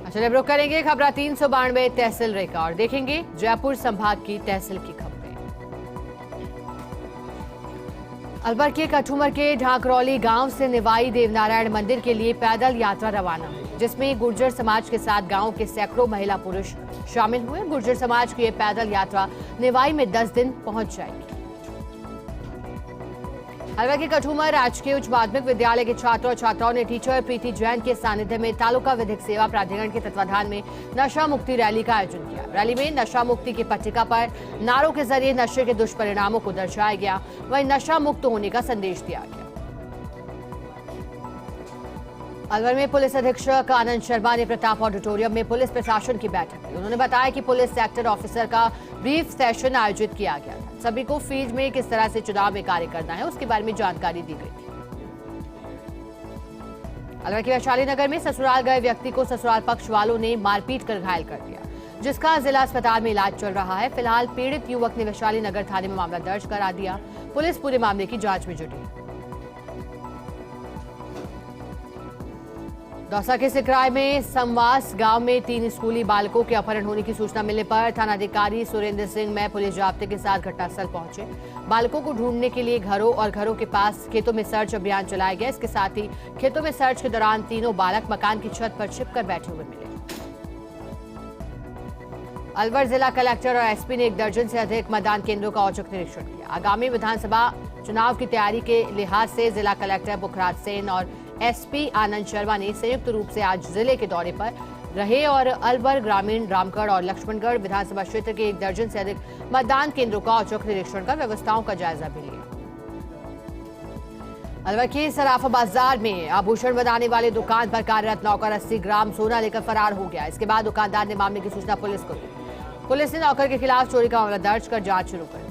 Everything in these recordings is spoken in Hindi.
चलिए रुक करेंगे खबरा 392 तहसील रिकॉर्ड देखेंगे जयपुर संभाग की तहसील की खबरें। अलवर के कठुमर के ढाकरौली गांव से निवाई देवनारायण मंदिर के लिए पैदल यात्रा रवाना हुई, जिसमें गुर्जर समाज के साथ गांव के सैकड़ों महिला पुरुष शामिल हुए। गुर्जर समाज की ये पैदल यात्रा निवाई में 10 दिन पहुंच जाएगी। अलवर के कठुमर राजकीय उच्च माध्यमिक विद्यालय के छात्र और छात्राओं ने टीचर प्रीति जैन के सानिध्य में तालुका विधिक सेवा प्राधिकरण के तत्वाधान में नशा मुक्ति रैली का आयोजन किया। रैली में नशा मुक्ति की पट्टिका पर नारों के जरिए नशे के दुष्परिणामों को दर्शाया गया, वहीं नशा मुक्त होने का संदेश दिया गया। अलवर में पुलिस अधीक्षक आनंद शर्मा ने प्रताप ऑडिटोरियम में पुलिस प्रशासन की बैठक की। उन्होंने बताया कि पुलिस सेक्टर ऑफिसर का ब्रीफ सेशन आयोजित किया गया था। सभी को फील्ड में किस तरह से चुनाव में कार्य करना है उसके बारे में जानकारी दी गई थी। अलवर के वैशाली नगर में ससुराल गए व्यक्ति को ससुराल पक्ष वालों ने मारपीट कर घायल कर दिया, जिसका जिला अस्पताल में इलाज चल रहा है। फिलहाल पीड़ित युवक ने वैशाली नगर थाने में मामला दर्ज करा दिया। पुलिस पूरे मामले की जांच में जुटी। दौसा के सिकराय में समवास गांव में 3 स्कूली बालकों के अपहरण होने की सूचना मिलने पर थानाधिकारी सुरेंद्र सिंह में पुलिस जाब्ते के साथ घटनास्थल पहुंचे। बालकों को ढूंढने के लिए घरों और घरों के पास खेतों में सर्च अभियान चलाया गया। इसके साथ ही खेतों में सर्च के दौरान तीनों बालक मकान की छत पर छिपकर बैठे हुए मिले। अलवर जिला कलेक्टर और एसपी ने 1 दर्जन से अधिक मतदान केंद्रों का औचक निरीक्षण किया। आगामी विधानसभा चुनाव की तैयारी के लिहाज से जिला कलेक्टर पुखराज सेन और एसपी आनंद शर्मा ने संयुक्त रूप से आज जिले के दौरे पर रहे और अलवर ग्रामीण, रामगढ़ और लक्ष्मणगढ़ विधानसभा क्षेत्र के 1 दर्जन से अधिक मतदान केंद्रों का औचक निरीक्षण कर व्यवस्थाओं का जायजा भी लिया। अलवर के सराफा बाजार में आभूषण बनाने वाले दुकान पर कार्यरत नौकर 80 ग्राम सोना लेकर फरार हो गया। इसके बाद दुकानदार ने मामले की सूचना पुलिस को दी। पुलिस ने नौकर के खिलाफ चोरी का मामला दर्ज कर जांच शुरू कर दी।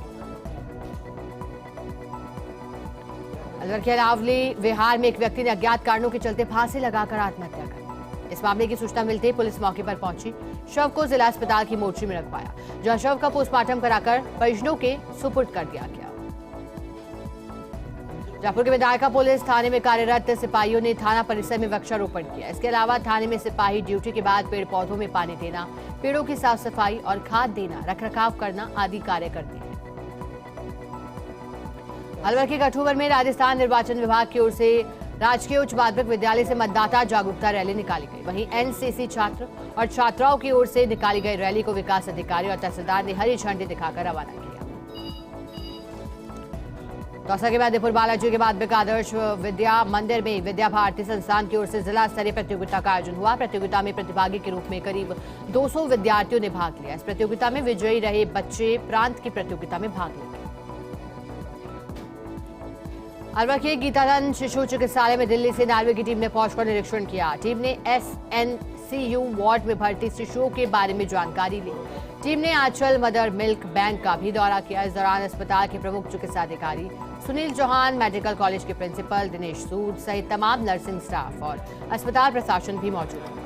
अलवर के अरावली विहार में एक व्यक्ति ने अज्ञात कारणों के चलते फांसी लगाकर आत्महत्या कर ली। इस मामले की सूचना मिलते ही पुलिस मौके पर पहुंची। शव को जिला अस्पताल की मोर्चरी में रखवाया, जहां शव का पोस्टमार्टम कराकर परिजनों के सुपुर्द कर दिया गया। जयपुर के विधायका पुलिस थाने में कार्यरत सिपाहियों ने थाना परिसर में वृक्षारोपण किया। इसके अलावा थाने में सिपाही ड्यूटी के बाद पेड़ पौधों में पानी देना, पेड़ों की साफ सफाई और खाद देना, रखरखाव करना आदि कार्य करते हैं। अलवर के कठुमर में राजस्थान निर्वाचन विभाग की ओर से राजकीय उच्च माध्यमिक विद्यालय से मतदाता जागरूकता रैली निकाली गई। वहीं एनसीसी छात्र और छात्राओं की ओर से निकाली गई रैली को विकास अधिकारी और तहसीलदार ने हरी झंडी दिखाकर रवाना किया। दौसा के बादीपुर बालाजी के बाद आदर्श विद्या मंदिर में विद्या भारती संस्थान की ओर से जिला स्तरीय प्रतियोगिता का आयोजन हुआ। प्रतियोगिता में प्रतिभागी के रूप में करीब 200 विद्यार्थियों ने भाग लिया। इस प्रतियोगिता में विजयी रहे बच्चे प्रांत की प्रतियोगिता में भाग लेंगे। अलवर के गीतानंद शिशु चिकित्सालय में दिल्ली से नार्वे की टीम ने पहुंचकर निरीक्षण किया। टीम ने एसएनसीयू वार्ड में भर्ती शिशुओं के बारे में जानकारी ली। टीम ने आंचल मदर मिल्क बैंक का भी दौरा किया। इस दौरान अस्पताल के प्रमुख चिकित्सा अधिकारी सुनील चौहान, मेडिकल कॉलेज के प्रिंसिपल दिनेश सूद सहित तमाम नर्सिंग स्टाफ और अस्पताल प्रशासन भी मौजूद था।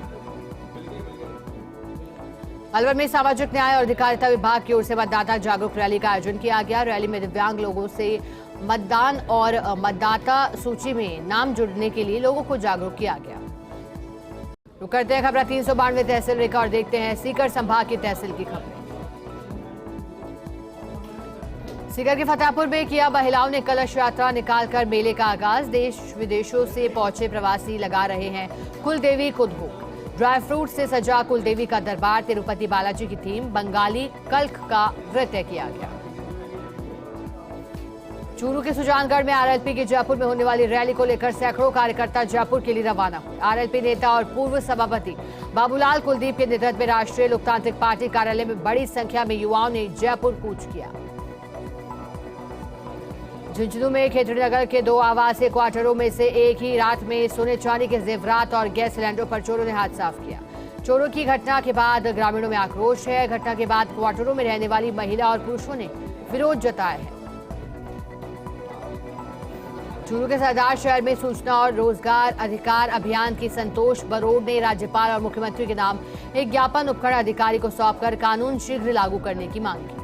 अलवर में सामाजिक न्याय और अधिकारिता विभाग की ओर से मतदाता जागरूक रैली का आयोजन किया गया। रैली में दिव्यांग लोगों से मतदान और मतदाता सूची में नाम जुड़ने के लिए लोगों को जागरूक किया गया। रुक करते हैं खबर 392 तहसील रिकॉर्ड देखते हैं सीकर संभाग की तहसील की खबरें। सीकर के फतेहपुर में किया महिलाओं ने कलश यात्रा निकालकर मेले का आगाज। देश विदेशों से पहुंचे प्रवासी लगा रहे हैं कुलदेवी को भोग। ड्राई फ्रूट से सजा कुलदेवी का दरबार। तिरुपति बालाजी की थीम बंगाली कल्क का नृत्य किया गया। चूरू के सुजानगढ़ में आरएलपी की जयपुर में होने वाली रैली को लेकर सैकड़ों कार्यकर्ता जयपुर के लिए रवाना हुए। आरएलपी नेता और पूर्व सभापति बाबूलाल कुलदीप के नेतृत्व में राष्ट्रीय लोकतांत्रिक पार्टी कार्यालय में बड़ी संख्या में युवाओं ने जयपुर कूच किया। झुंझुनू में खेतड़ी नगर के 2 आवासीय क्वार्टरों में से एक ही रात में सोने चांदी के जेवरात और गैस सिलेंडरों पर चोरों ने हाथ साफ किया। चोरों की घटना के बाद ग्रामीणों में आक्रोश है। घटना के बाद क्वार्टरों में रहने वाली महिला और पुरुषों ने विरोध जताया है। चूरू के सरदार शहर में सूचना और रोजगार अधिकार अभियान की संतोष बरोड़ ने राज्यपाल और मुख्यमंत्री के नाम एक ज्ञापन उपखंड अधिकारी को सौंपकर कानून शीघ्र लागू करने की मांग की।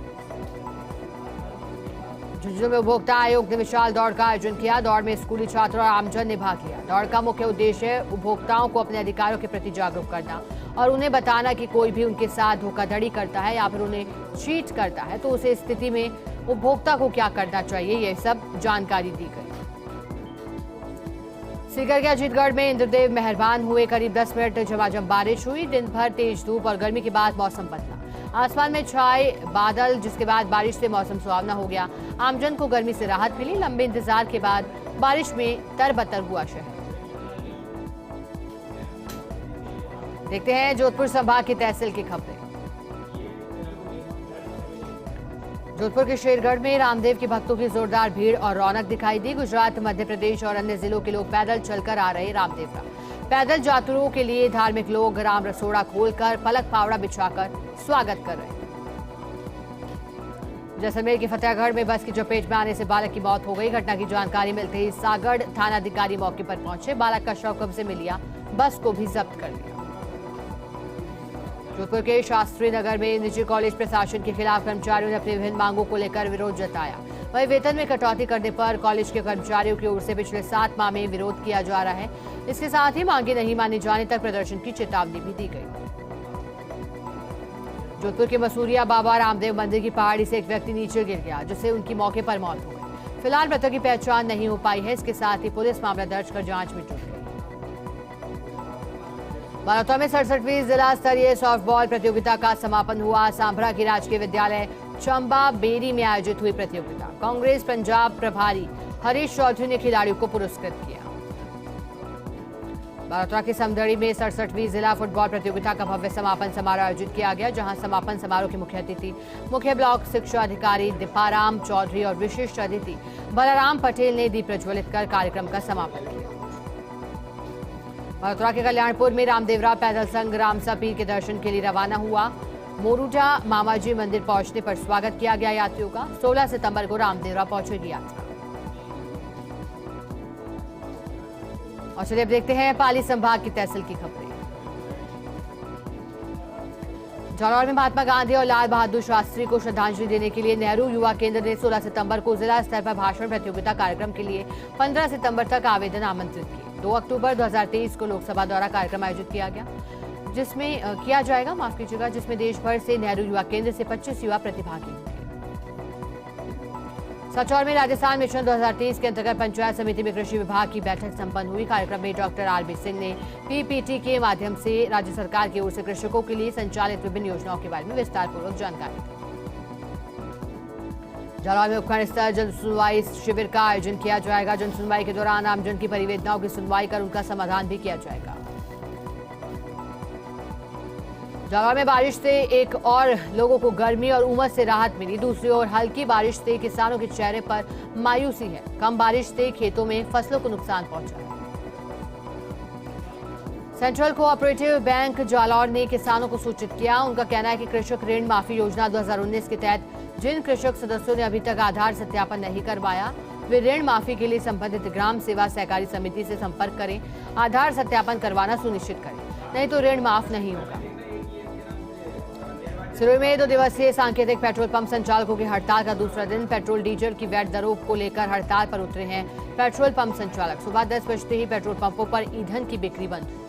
झुंझुनू में उपभोक्ता आयोग ने विशाल दौड़ का आयोजन किया। दौड़ में स्कूली छात्र और आमजन ने भाग लिया। दौड़ का मुख्य उद्देश्य उपभोक्ताओं को अपने अधिकारों के प्रति जागरूक करना और उन्हें बताना कि कोई भी उनके साथ धोखाधड़ी करता है या फिर उन्हें चीट करता है तो उसे स्थिति में उपभोक्ता को क्या करना चाहिए, ये सब जानकारी दी गई। सीकर के अजीतगढ़ में इंद्रदेव मेहरबान हुए। करीब 10 मिनट झमाझम बारिश हुई। दिन भर तेज धूप और गर्मी के बाद मौसम बदला। आसमान में छाए बादल, जिसके बाद बारिश से मौसम सुहावना हो गया। आमजन को गर्मी से राहत मिली। लंबे इंतजार के बाद बारिश में तरबतर हुआ शहर। देखते हैं जोधपुर संभाग की तहसील की खबरें। जोधपुर के शेरगढ़ में रामदेव के भक्तों की जोरदार भीड़ और रौनक दिखाई दी। गुजरात, मध्य प्रदेश और अन्य जिलों के लोग पैदल चलकर आ रहे रामदेव का। पैदल यात्रियों के लिए धार्मिक लोग राम रसोड़ा खोलकर पलक फावड़ा बिछाकर स्वागत कर रहे हैं। जैसलमेर के फतेहगढ़ में बस की चपेट में आने से बालक की मौत हो गई। घटना की जानकारी मिलते ही सागड़ थानाधिकारी मौके पर पहुंचे। बालक का शव कब्जे में लिया, बस को भी जब्त कर लिया। जोधपुर के शास्त्री नगर में निजी कॉलेज प्रशासन के खिलाफ कर्मचारियों ने अपनी विभिन्न मांगों को लेकर विरोध जताया। वहीं वेतन में कटौती करने पर कॉलेज के कर्मचारियों की ओर से पिछले 7 माह में विरोध किया जा रहा है। इसके साथ ही मांगे नहीं माने जाने तक प्रदर्शन की चेतावनी भी दी गई। जोधपुर के मसूरिया बाबा रामदेव मंदिर की पहाड़ी से एक व्यक्ति नीचे गिर गया, जिससे उनकी मौके पर मौत हो गई। फिलहाल मृतक की पहचान नहीं हो पाई है। इसके साथ ही पुलिस मामला दर्ज कर जांच में जुट गई। बालोतरा में 67वीं जिला स्तरीय सॉफ्टबॉल प्रतियोगिता का समापन हुआ। सांभरा की राजकीय विद्यालय चंबा बेरी में आयोजित हुई प्रतियोगिता। कांग्रेस पंजाब प्रभारी हरीश चौधरी ने खिलाड़ियों को पुरस्कृत किया। बालोतरा के समदड़ी में 67वीं जिला फुटबॉल प्रतियोगिता का भव्य समापन समारोह आयोजित किया गया, जहां समापन समारोह के मुख्य अतिथि मुख्य ब्लॉक शिक्षा अधिकारी दीपाराम चौधरी और विशिष्ट अतिथि बलराम पटेल ने दीप प्रज्वलित कर कार्यक्रम का समापन किया। बालोतरा के कल्याणपुर में रामदेवरा पैदल संघ रामसा पीर के दर्शन के लिए रवाना हुआ। मोरूटा मामाजी मंदिर पहुंचने पर स्वागत किया गया यात्रियों का। 16 सितंबर को रामदेवरा पहुंचेगी यात्रा। और चलिए अब देखते हैं पाली संभाग की तहसील की खबरें। जालौर में महात्मा गांधी और लाल बहादुर शास्त्री को श्रद्धांजलि देने के लिए नेहरू युवा केंद्र ने 16 सितंबर को जिला स्तर पर भाषण प्रतियोगिता कार्यक्रम के लिए 15 सितंबर तक आवेदन आमंत्रित किए। 2 अक्टूबर 2023 को लोकसभा द्वारा कार्यक्रम आयोजित किया गया, जिसमें देश भर से नेहरू युवा केंद्र से 25 युवा प्रतिभागी होंगे। सचौर में राजस्थान मिशन 2023 के अंतर्गत पंचायत समिति में कृषि विभाग की बैठक संपन्न हुई। कार्यक्रम में डॉक्टर आरबी सिंह ने पीपीटी के माध्यम से राज्य सरकार की ओर से कृषकों के लिए संचालित विभिन्न योजनाओं के बारे में विस्तार पूर्वक जानकारी दी। जालौर में उपखंड स्तर जन सुनवाई शिविर का आयोजन किया जाएगा। जन सुनवाई के दौरान आमजन की परिवेदनाओं की सुनवाई कर उनका समाधान भी किया जाएगा। जालौर में बारिश से एक और लोगों को गर्मी और उमस से राहत मिली। दूसरी ओर हल्की बारिश से किसानों के चेहरे पर मायूसी है। कम बारिश से खेतों में फसलों को नुकसान पहुंचा है। सेंट्रल कोऑपरेटिव बैंक जालौर ने किसानों को सूचित किया। उनका कहना है कि कृषक ऋण माफी योजना 2019 के तहत जिन कृषक सदस्यों ने अभी तक आधार सत्यापन नहीं करवाया, वे ऋण माफी के लिए संबंधित ग्राम सेवा सहकारी समिति से संपर्क करें। आधार सत्यापन करवाना सुनिश्चित करें, नहीं तो ऋण माफ नहीं होगा। सिरोही में 2 दिवसीय सांकेतिक पेट्रोल पंप संचालकों की हड़ताल का दूसरा दिन। पेट्रोल डीजल की वैट दरों को लेकर हड़ताल पर उतरे हैं पेट्रोल पंप संचालक। सुबह 10 बजते ही पेट्रोल पंपों पर ईंधन की बिक्री बंद हुई।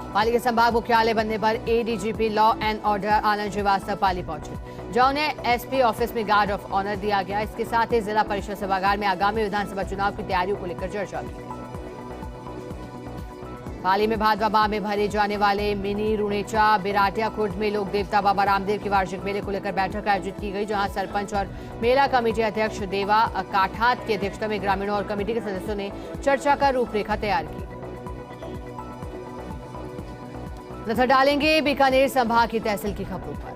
पाली के संभाग मुख्यालय बनने पर एडीजीपी लॉ एंड ऑर्डर आनंद श्रीवास्तव पाली पहुंचे, जहां उन्हें एसपी ऑफिस में गार्ड ऑफ ऑनर दिया गया। इसके साथ ही जिला परिषद सभागार में आगामी विधानसभा चुनाव की तैयारियों को लेकर चर्चा की। पाली में भादवा माह में भरे जाने वाले मिनी रुणेचा बिराटिया खुर्द में लोक देवता बाबा रामदेव के वार्षिक मेले को लेकर बैठक आयोजित की गई, जहां सरपंच और मेला कमेटी अध्यक्ष देवा काठात की अध्यक्षता में ग्रामीणों और कमेटी के सदस्यों ने चर्चा कर रूपरेखा तैयार की। नजर डालेंगे बीकानेर संभाग की तहसील की खबरों पर।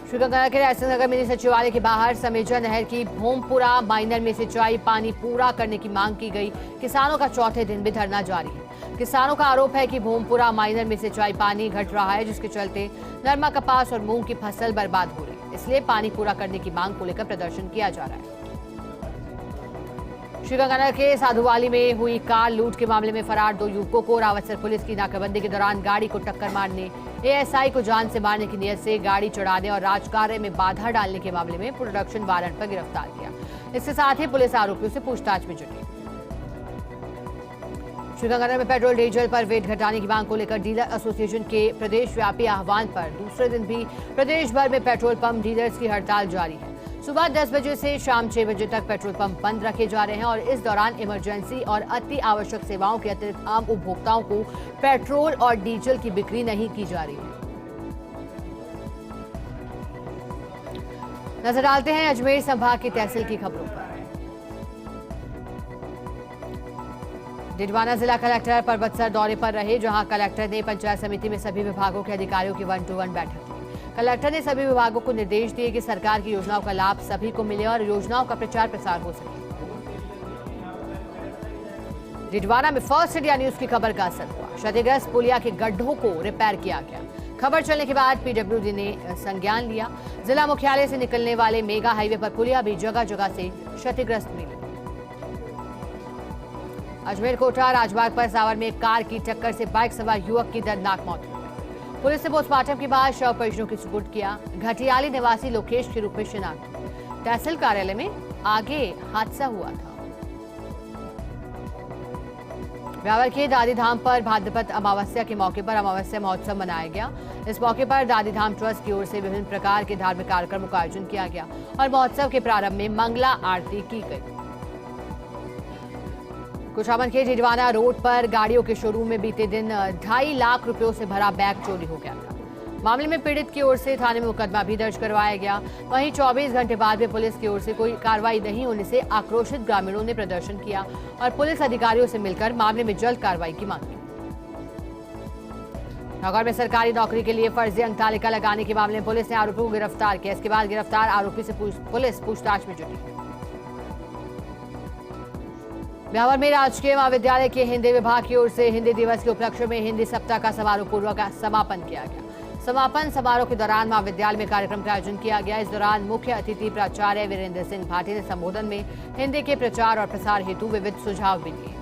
श्रीगंगानगर के रायसिंह नगर मिनी सचिवालय के बाहर समेजा नहर की भोमपुरा माइनर में सिंचाई पानी पूरा करने की मांग की गई। किसानों का चौथे दिन भी धरना जारी है। किसानों का आरोप है कि भोमपुरा माइनर में सिंचाई पानी घट रहा है, जिसके चलते नरमा, कपास और मूंग की फसल बर्बाद हो रही है। इसलिए पानी पूरा करने की मांग को लेकर प्रदर्शन किया जा रहा है। श्रीगंगानगर के साधुवाली में हुई कार लूट के मामले में फरार 2 युवकों को रावतसर पुलिस की नाकाबंदी के दौरान गाड़ी को टक्कर मारने, एएसआई को जान से मारने की नियत से गाड़ी चढ़ाने और राजकार्य में बाधा डालने के मामले में प्रोडक्शन वारंट पर गिरफ्तार किया। इसके साथ ही पुलिस आरोपियों से पूछताछ में जुटी। श्रीगंगानगर में पेट्रोल डीजल पर वेट घटाने की मांग को लेकर डीलर एसोसिएशन के प्रदेश व्यापी आह्वान पर दूसरे दिन भी प्रदेश भर में पेट्रोल पंप डीलर्स की हड़ताल जारी है। सुबह 10 बजे से शाम 6 बजे तक पेट्रोल पंप बंद रखे जा रहे हैं और इस दौरान इमरजेंसी और अति आवश्यक सेवाओं के अतिरिक्त आम उपभोक्ताओं को पेट्रोल और डीजल की बिक्री नहीं की जा रही है। नजर डालते हैं अजमेर संभाग की तहसील की खबरों पर। डिडवाना जिला कलेक्टर परबतसर दौरे पर रहे, जहां कलेक्टर ने पंचायत समिति में सभी विभागों के अधिकारियों की 1-to-1 बैठक की। कलेक्टर ने सभी विभागों को निर्देश दिए कि सरकार की योजनाओं का लाभ सभी को मिले और योजनाओं का प्रचार प्रसार हो सके। डिडवाना में फर्स्ट इंडिया न्यूज की खबर का असर हुआ। क्षतिग्रस्त पुलिया के गड्ढों को रिपेयर किया गया। खबर चलने के बाद पीडब्ल्यूडी ने संज्ञान लिया। जिला मुख्यालय से निकलने वाले मेगा हाईवे पर पुलिया भी जगह जगह से क्षतिग्रस्त मिली। अजमेर कोटा राजमार्ग पर सावर में एक कार की टक्कर से बाइक सवार युवक की दर्दनाक मौत हो गई। पुलिस ने पोस्टमार्टम के बाद शव परिजनों की सुपुर्द किया। घटियाली निवासी लोकेश के रूप में शिनाख्त। तहसील कार्यालय में आगे हादसा हुआ था। ब्यावर के दादीधाम पर भाद्रपद अमावस्या के मौके पर अमावस्या महोत्सव मनाया गया। इस मौके पर दादीधाम ट्रस्ट की ओर से विभिन्न प्रकार के धार्मिक कार्यक्रमों का आयोजन किया गया और महोत्सव के प्रारंभ में मंगला आरती की गई। कुशामन के डिडवाना रोड पर गाड़ियों के शोरूम में बीते दिन 2.5 लाख रुपयों से भरा बैग चोरी हो गया था। मामले में पीड़ित की ओर से थाने में मुकदमा भी दर्ज करवाया गया। वहीं 24 घंटे बाद भी पुलिस की ओर से कोई कार्रवाई नहीं होने से आक्रोशित ग्रामीणों ने प्रदर्शन किया और पुलिस अधिकारियों से मिलकर मामले में जल्द कार्रवाई की मांग की। नौगढ़ में सरकारी नौकरी के लिए फर्जी अंक तालिका लगाने के मामले में पुलिस ने आरोपी को गिरफ्तार किया। इसके बाद गिरफ्तार आरोपी से पुलिस पूछताछ में जुटी। ब्यावर में राजकीय महाविद्यालय के हिंदी विभाग की ओर से हिंदी दिवस के उपलक्ष्य में हिंदी सप्ताह का समारोह पूर्वक समापन किया गया। समापन समारोह के दौरान महाविद्यालय में कार्यक्रम का आयोजन किया गया। इस दौरान मुख्य अतिथि प्राचार्य वीरेंद्र सिंह भाटी ने संबोधन में हिंदी के प्रचार और प्रसार हेतु विविध सुझाव भी दिए।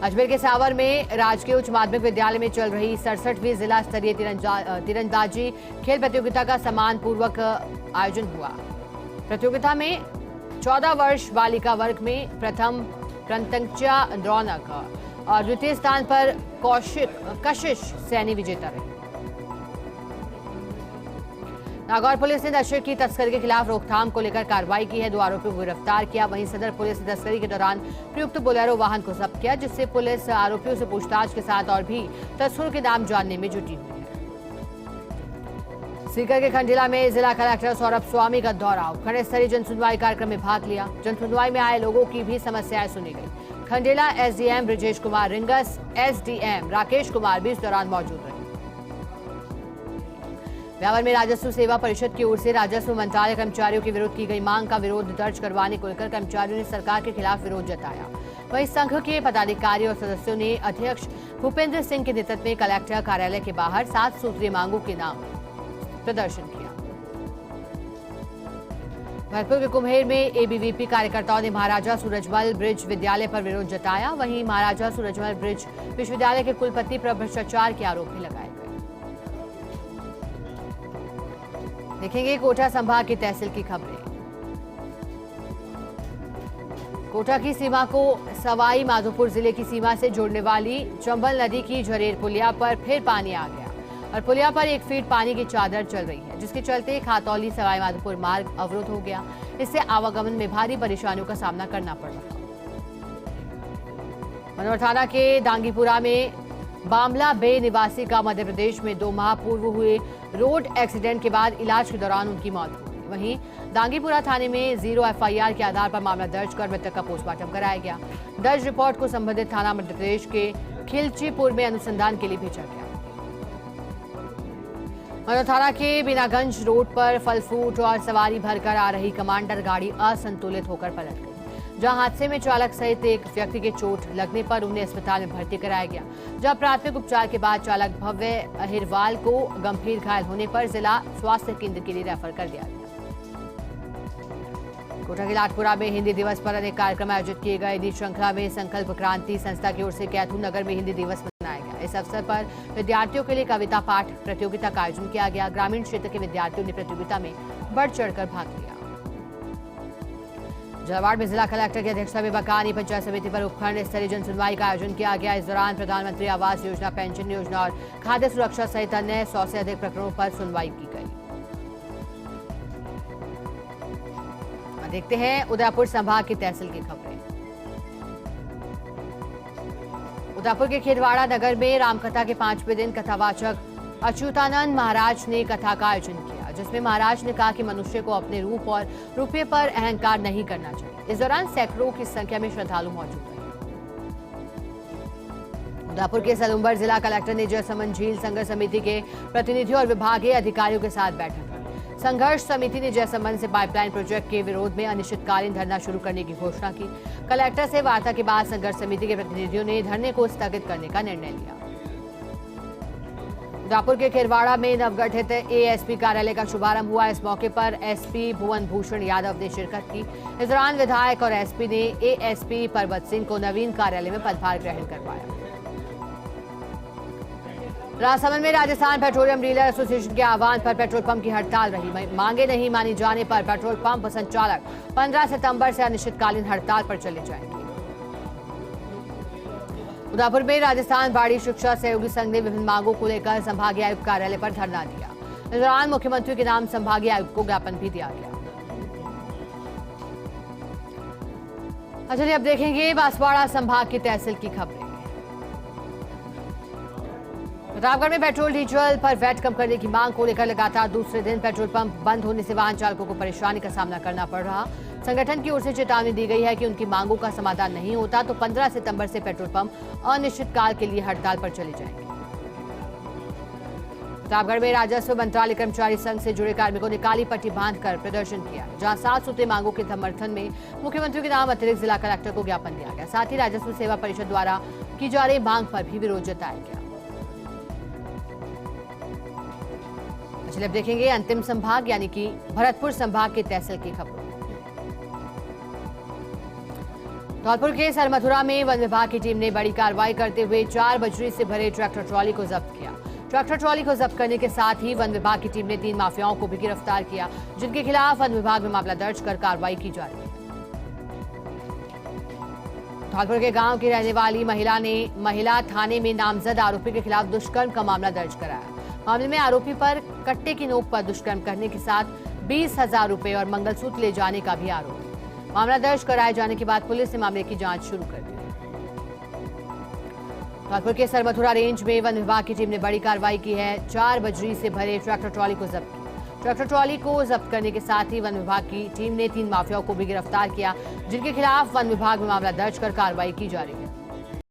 अजमेर के सावर में राजकीय उच्च माध्यमिक विद्यालय में चल रही 67वीं जिला स्तरीय तीरंदाजी खेल प्रतियोगिता का सम्मान पूर्वक आयोजन हुआ। प्रतियोगिता में 14 वर्ष बालिका वर्ग में प्रथम प्रतंचा रौनक और द्वितीय स्थान पर कशिश सैनी विजेता रहे। नागौर पुलिस ने नशे की तस्करी के खिलाफ रोकथाम को लेकर कार्रवाई की है। 2 आरोपियों को गिरफ्तार किया। वहीं सदर पुलिस ने तस्करी के दौरान प्रयुक्त बोलेरो वाहन को जब्त किया, जिससे पुलिस आरोपियों से पूछताछ के साथ और भी तस्करों के नाम जानने में जुटी हुई है। सीकर के खंडेला में जिला कलेक्टर सौरभ स्वामी का दौरा। खंड स्तरीय जनसुनवाई कार्यक्रम में भाग लिया। जनसुनवाई में आए लोगों की भी समस्याएं सुनी गई। Khandela SDM Brajesh Kumar rings, SDM Rakesh Kumar भी इस दौरान मौजूद रहे। ब्यावर में राजस्व सेवा परिषद की ओर से राजस्व मंत्रालय कर्मचारियों के विरोध की गई मांग का विरोध दर्ज करवाने को लेकर कर्मचारियों ने सरकार के खिलाफ विरोध जताया। वहीं संघ के पदाधिकारी और सदस्यों ने अध्यक्ष भूपेंद्र सिंह के नेतृत्व में कलेक्टर कार्यालय के बाहर 7 सूत्रीय मांगों के नाम प्रदर्शन किया। भरतपुर के कुम्हेर में एबीवीपी कार्यकर्ताओं ने महाराजा सूरजमल ब्रिज विद्यालय पर विरोध जताया। वहीं महाराजा सूरजमल ब्रिज विश्वविद्यालय के कुलपति पर भ्रष्टाचार के आरोप भी लगाए गए। देखेंगे कोटा संभाग की तहसील की खबरें। कोटा की सीमा को सवाई माधोपुर जिले की सीमा से जोड़ने वाली चंबल नदी की झरेर पुलिया पर फिर पानी आ गया और पुलिया पर 1 फीट पानी की चादर चल रही है, जिसके चलते खातौली सवाई माधोपुर मार्ग अवरुद्ध हो गया। इससे आवागमन में भारी परेशानियों का सामना करना पड़ रहा। मनोहर थाना के दांगीपुरा में बामला बे निवासी का मध्य प्रदेश में 2 माह पूर्व हुए रोड एक्सीडेंट के बाद इलाज के दौरान उनकी मौत हो गई। वहीं दांगीपुरा थाने में 0 एफआईआर के आधार पर मामला दर्ज कर मृतक का पोस्टमार्टम कराया गया। दर्ज रिपोर्ट को संबंधित थाना मध्य प्रदेश के खिलचीपुर में अनुसंधान के लिए भेजा गया। मनोहर थाना के बिनागंज रोड पर फल फ्रूट और सवारी भरकर आ रही कमांडर गाड़ी असंतुलित होकर पलट गई, जहां हादसे में चालक सहित एक व्यक्ति के चोट लगने पर उन्हें अस्पताल में भर्ती कराया गया। जहां प्राथमिक उपचार के बाद चालक भव्य अहिरवाल को गंभीर घायल होने पर जिला स्वास्थ्य केंद्र के लिए रेफर कर दिया गया। कोटा के लाटपुरा में हिंदी दिवस पर अनेक कार्यक्रम आयोजित किए गए। इसी श्रृंखला में संकल्प क्रांति संस्था की ओर से कैथून नगर में हिंदी दिवस मनाया गया। इस अवसर पर विद्यार्थियों के लिए कविता पाठ प्रतियोगिता का आयोजन किया गया। ग्रामीण क्षेत्र के विद्यार्थियों ने प्रतियोगिता में बढ़ चढ़कर भाग लिया। झालावाड़ में जिला कलेक्टर की अध्यक्षता में बकानी पंचायत समिति पर उपखंड स्तरीय जन सुनवाई का आयोजन किया गया। इस दौरान प्रधानमंत्री आवास योजना, पेंशन योजना और खाद्य सुरक्षा सहित अन्य 100 से अधिक प्रकरणों पर सुनवाई की गई। देखते हैं उदयपुर संभाग की तहसील की खबरें। उदयपुर के खेरवाड़ा नगर में रामकथा के 5वें दिन कथावाचक अच्युतानंद महाराज ने कथा का आयोजन किया, जिसमें महाराज ने कहा कि मनुष्य को अपने रूप और रुपये पर अहंकार नहीं करना चाहिए। इस दौरान सैकड़ों की संख्या में श्रद्धालु मौजूद रहे। उदयपुर के सलूम्बर जिला कलेक्टर ने जयसमंद झील संघर्ष समिति के प्रतिनिधियों और विभागीय अधिकारियों के साथ बैठक की। संघर्ष समिति ने जयसमंद से पाइपलाइन प्रोजेक्ट के विरोध में अनिश्चितकालीन धरना शुरू करने की घोषणा की। कलेक्टर से वार्ता के बाद संघर्ष समिति के प्रतिनिधियों ने धरने को स्थगित करने का निर्णय लिया। उदयपुर के खेरवाड़ा में नवगठित एएसपी कार्यालय का शुभारंभ हुआ। इस मौके पर एसपी भुवन भूषण यादव ने शिरकत की। इस दौरान विधायक और एसपी ने एएसपी परबत सिंह को नवीन कार्यालय में पदभार ग्रहण करवाया। राजसमंद में राजस्थान पेट्रोलियम डीलर एसोसिएशन के आह्वान पर पेट्रोल पंप की हड़ताल रही। मांगे नहीं मानी जाने पर पेट्रोल पंप संचालक 15 सितंबर से अनिश्चितकालीन हड़ताल पर चले जाएंगे। उदयपुर में राजस्थान बाड़ी शिक्षा सहयोगी संघ ने विभिन्न मांगों को लेकर संभागीय आयुक्त कार्यालय पर धरना दिया। इस दौरान मुख्यमंत्री के नाम संभागीय आयुक्त को ज्ञापन भी दिया गया। चलिए अब देखेंगे बांसवाड़ा संभाग की तहसील की खबरें। प्रतापगढ़ में पेट्रोल डीजल पर वैट कम करने की मांग को लेकर लगातार दूसरे दिन पेट्रोल पंप बंद होने से वाहन चालकों को परेशानी का सामना करना पड़ रहा। संगठन की ओर से चेतावनी दी गई है कि उनकी मांगों का समाधान नहीं होता तो 15 सितंबर से पेट्रोल पंप अनिश्चितकाल के लिए हड़ताल पर चले जाएंगे। प्रतापगढ़ में राजस्व मंत्रालय कर्मचारी संघ से जुड़े कार्मिकों ने काली पट्टी बांधकर प्रदर्शन किया, जहां 7 सूत्रीय मांगों के समर्थन में मुख्यमंत्री के नाम अतिरिक्त जिला कलेक्टर को ज्ञापन दिया गया। साथ ही राजस्व सेवा परिषद द्वारा की जा रही मांग पर भी विरोध जताया गया। चलिए अब देखेंगे अंतिम संभाग यानी कि भरतपुर संभाग की तहसील की खबरों। धौलपुर के सरमथुरा में वन विभाग की टीम ने बड़ी कार्रवाई करते हुए 4 बजरी से भरे ट्रैक्टर ट्रॉली को जब्त किया। ट्रैक्टर ट्रॉली को जब्त करने के साथ ही वन विभाग की टीम ने 3 माफियाओं को भी गिरफ्तार किया, जिनके खिलाफ वन विभाग में मामला दर्ज कर कार्रवाई की जा रही है। धौलपुर के गांव की रहने वाली महिला थाने में नामजद आरोपी के खिलाफ दुष्कर्म का मामला दर्ज कराया। मामले में आरोपी पर कट्टे की नोक पर दुष्कर्म करने के साथ 20,000 रुपए और मंगलसूत्र ले जाने का भी आरोप है। मामला दर्ज कराए जाने के बाद पुलिस ने मामले की जांच शुरू कर दी। धौलपुर के सरमथुरा रेंज में वन विभाग की टीम ने बड़ी कार्रवाई की है। 4 बजरी से भरे ट्रैक्टर ट्रॉली को जब्त किया। ट्रैक्टर ट्रॉली को जब्त करने के साथ ही वन विभाग की टीम ने 3 माफियाओं को भी गिरफ्तार किया, जिनके खिलाफ वन विभाग में मामला दर्ज कर कार्रवाई की जा रही है।